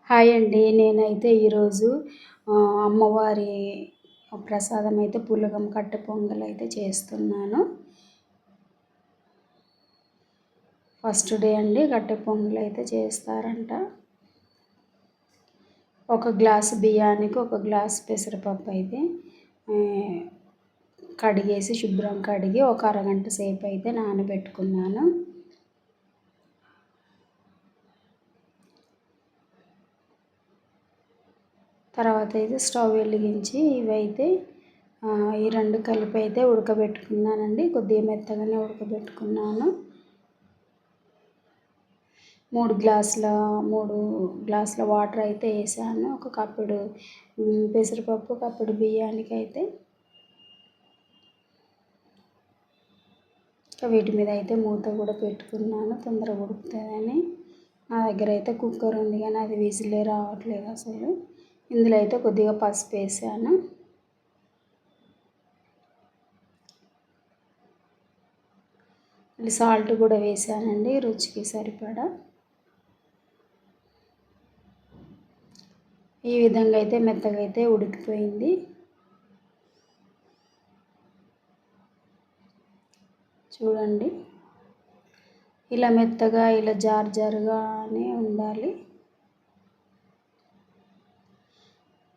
Hi అండి. నేనైతే ఈరోజు అమ్మవారి ప్రసాదం అయితే పులగం కట్టె పొంగలైతే చేస్తున్నాను. ఫస్ట్ డే అండి కట్టె పొంగలైతే చేస్తారంట. ఒక గ్లాసు బియ్యానికి ఒక గ్లాసు పెసరపప్పు అయితే కడిగేసి శుభ్రం కడిగి ఒక అరగంట సేపు అయితే నానబెట్టుకున్నాను. తర్వాత అయితే స్టవ్ వెలిగించి ఇవైతే ఈ రెండు కలిపి అయితే ఉడకబెట్టుకున్నానండి. కొద్దిగా మెత్తగానే ఉడకబెట్టుకున్నాను. 3 గ్లాసుల వాటర్ అయితే వేసాను. ఒక కప్పుడు పెసరపప్పు, కప్పుడు బియ్యానికి అయితే. వీటి మీద అయితే మూత కూడా పెట్టుకున్నాను తొందరగా ఉడుకుతుందని. నా దగ్గర అయితే కుక్కర్ ఉంది కానీ అది విజిలే రావట్లేదు అసలు. ఇందులో అయితే కొద్దిగా పసుపు వేసాను. సాల్ట్ కూడా వేసానండి రుచికి సరిపడా. ఈ విధంగా అయితే మెత్తగా అయితే ఉడికిపోయింది. చూడండి, ఇలా మెత్తగా ఇలా జారుగానే ఉండాలి.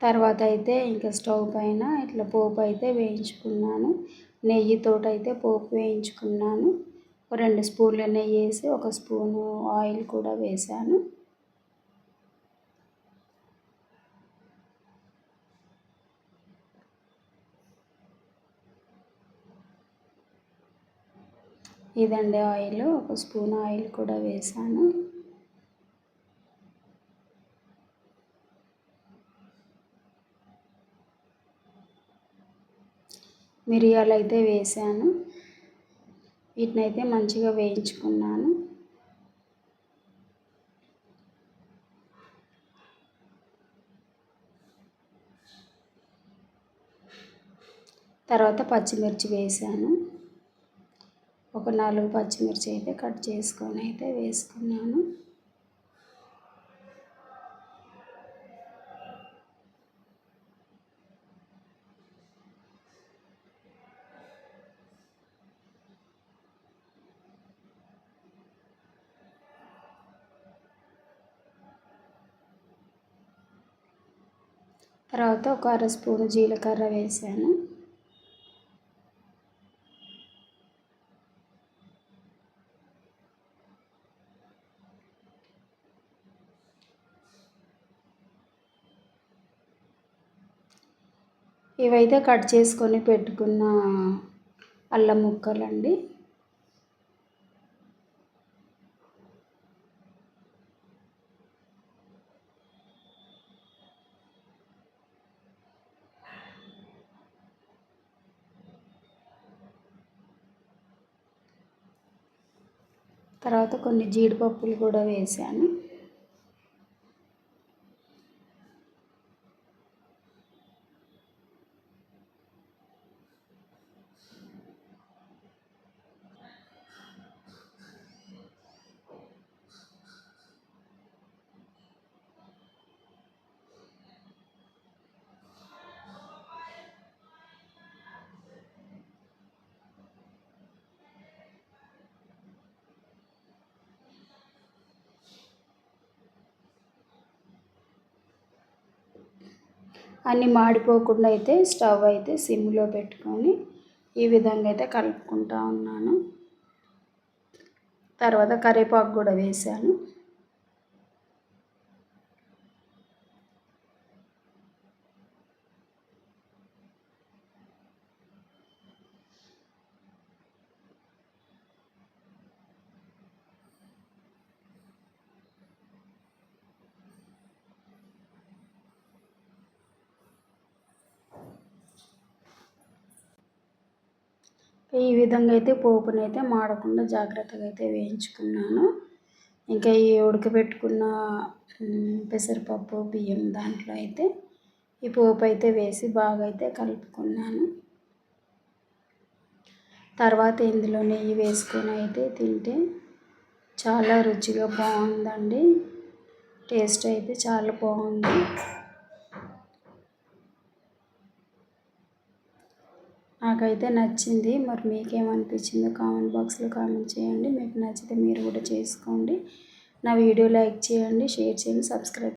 తర్వాత అయితే ఇంకా స్టవ్ పైన ఇట్లా పోపు అయితే వేయించుకున్నాను. నెయ్యితోటైతే పోపు వేయించుకున్నాను. 2 స్పూన్ల నెయ్యి వేసి 1 స్పూను ఆయిల్ కూడా వేసాను. ఇదండి ఆయిల్. 1 స్పూన్ ఆయిల్ కూడా వేసాను. మిరియాలు అయితే వేసాను. వీటిని అయితే మంచిగా వేయించుకున్నాను. తర్వాత పచ్చిమిర్చి వేసాను. ఒక 4 పచ్చిమిర్చి అయితే కట్ చేసుకొని అయితే వేసుకున్నాను. తర్వాత ఒక 1/2 స్పూను జీలకర్ర వేసాను. ఇవైతే కట్ చేసుకొని పెట్టుకున్న అల్లం ముక్కలండి. తర్వాత కొన్ని జీడిపప్పులు కూడా వేసాను. అన్నీ మాడిపోకుండా అయితే స్టవ్ అయితే సిమ్లో పెట్టుకొని ఈ విధంగా అయితే కలుపుకుంటా ఉన్నాను. తర్వాత కరివేపాకు కూడా వేసాను. ఈ విధంగా అయితే పోపునైతే మాడకుండా జాగ్రత్తగా అయితే వేయించుకున్నాను. ఇంకా ఈ ఉడకబెట్టుకున్న పెసరపప్పు బియ్యం దాంట్లో అయితే ఈ పోపు అయితే వేసి బాగా అయితే కలుపుకున్నాను. తర్వాత ఇందులో నెయ్యి వేసుకొని అయితే తింటే చాలా రుచిగా బాగుందండి. టేస్ట్ అయితే చాలా బాగుంది. నాకైతే నచ్చింది. మరి మీకేమనిపించిందో కామెంట్ బాక్స్లో కామెంట్ చేయండి. మీకు నచ్చితే మీరు కూడా చేసుకోండి. నా వీడియో లైక్ చేయండి, షేర్ చేయండి, సబ్స్క్రైబ్